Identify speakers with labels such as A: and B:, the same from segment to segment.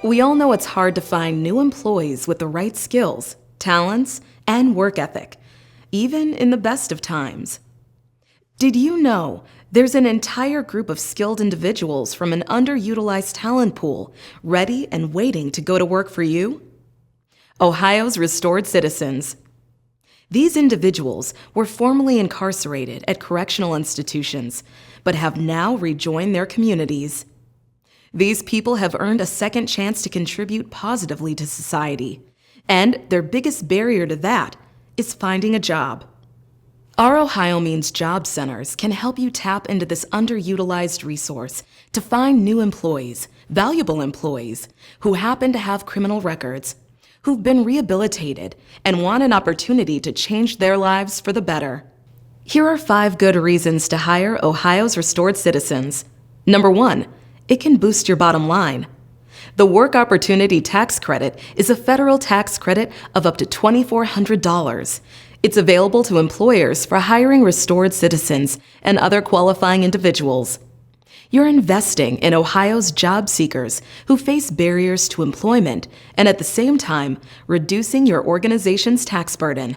A: We all know it's hard to find new employees with the right skills, talents, and work ethic, even in the best of times. Did you know there's an entire group of skilled individuals from an underutilized talent pool ready and waiting to go to work for you? Ohio's restored citizens. These individuals were formerly incarcerated at correctional institutions, but have now rejoined their communities. These people have earned a second chance to contribute positively to society, and their biggest barrier to that is finding a job. Our Ohio Means Job Centers can help you tap into this underutilized resource to find new employees, valuable employees, who happen to have criminal records, who've been rehabilitated and want an opportunity to change their lives for the better. Here are 5 good reasons to hire Ohio's restored citizens. Number 1, it can boost your bottom line. The Work Opportunity Tax Credit is a federal tax credit of up to $2,400. It's available to employers for hiring restored citizens and other qualifying individuals. You're investing in Ohio's job seekers who face barriers to employment and at the same time reducing your organization's tax burden.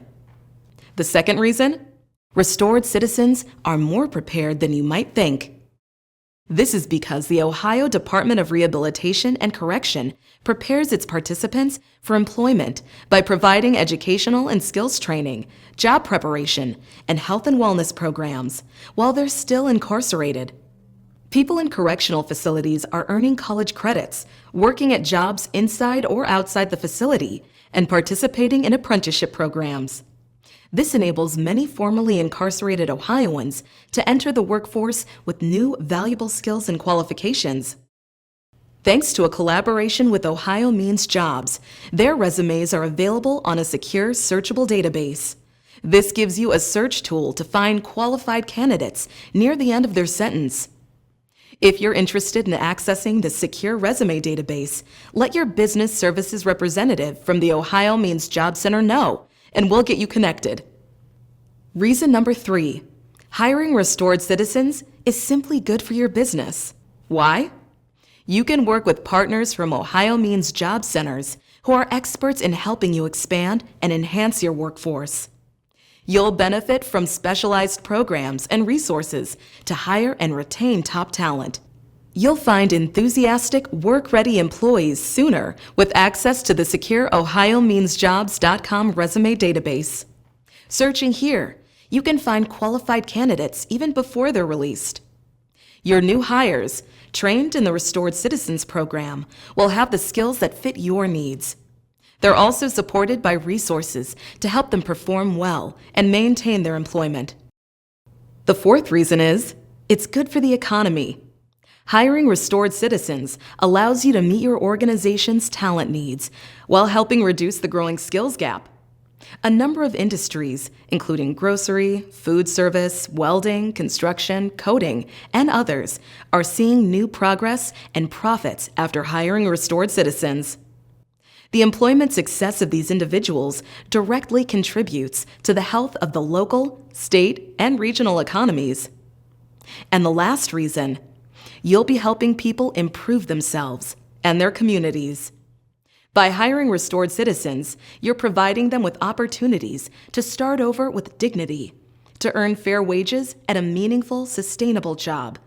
A: The second reason? Restored citizens are more prepared than you might think. This is because the Ohio Department of Rehabilitation and Correction prepares its participants for employment by providing educational and skills training, job preparation, and health and wellness programs while they're still incarcerated. People in correctional facilities are earning college credits, working at jobs inside or outside the facility, and participating in apprenticeship programs. This enables many formerly incarcerated Ohioans to enter the workforce with new, valuable skills and qualifications. Thanks to a collaboration with Ohio Means Jobs, their resumes are available on a secure, searchable database. This gives you a search tool to find qualified candidates near the end of their sentence. If you're interested in accessing the secure resume database, let your business services representative from the Ohio Means Job Center know, and we'll get you connected. Reason number 3, hiring restored citizens is simply good for your business. Why? You can work with partners from Ohio Means Job Centers who are experts in helping you expand and enhance your workforce. You'll benefit from specialized programs and resources to hire and retain top talent. You'll find enthusiastic, work-ready employees sooner with access to the secure OhioMeansJobs.com resume database. Searching here, you can find qualified candidates even before they're released. Your new hires, trained in the Restored Citizens Program, will have the skills that fit your needs. They're also supported by resources to help them perform well and maintain their employment. The fourth reason is, it's good for the economy. Hiring restored citizens allows you to meet your organization's talent needs while helping reduce the growing skills gap. A number of industries, including grocery, food service, welding, construction, coding, and others, are seeing new progress and profits after hiring restored citizens. The employment success of these individuals directly contributes to the health of the local, state, and regional economies. And the last reason, you'll be helping people improve themselves and their communities. By hiring restored citizens, you're providing them with opportunities to start over with dignity, to earn fair wages at a meaningful, sustainable job,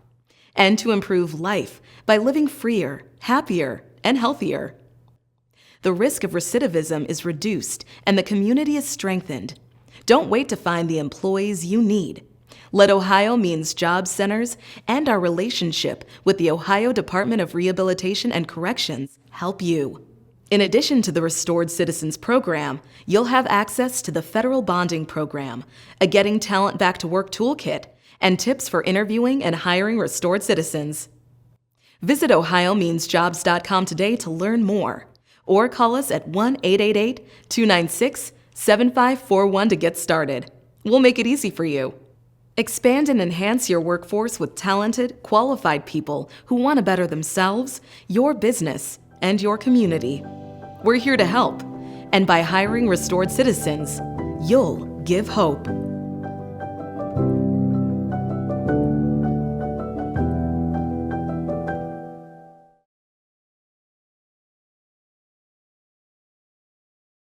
A: and to improve life by living freer, happier, and healthier. The risk of recidivism is reduced and the community is strengthened. Don't wait to find the employees you need. Let Ohio Means Job Centers and our relationship with the Ohio Department of Rehabilitation and Corrections help you. In addition to the Restored Citizens Program, you'll have access to the Federal Bonding Program, a Getting Talent Back to Work toolkit, and tips for interviewing and hiring restored citizens. Visit OhioMeansJobs.com today to learn more, or call us at 1-888-296-7541 to get started. We'll make it easy for you. Expand and enhance your workforce with talented, qualified people who want to better themselves, your business, and your community. We're here to help, and by hiring restored citizens, you'll give hope.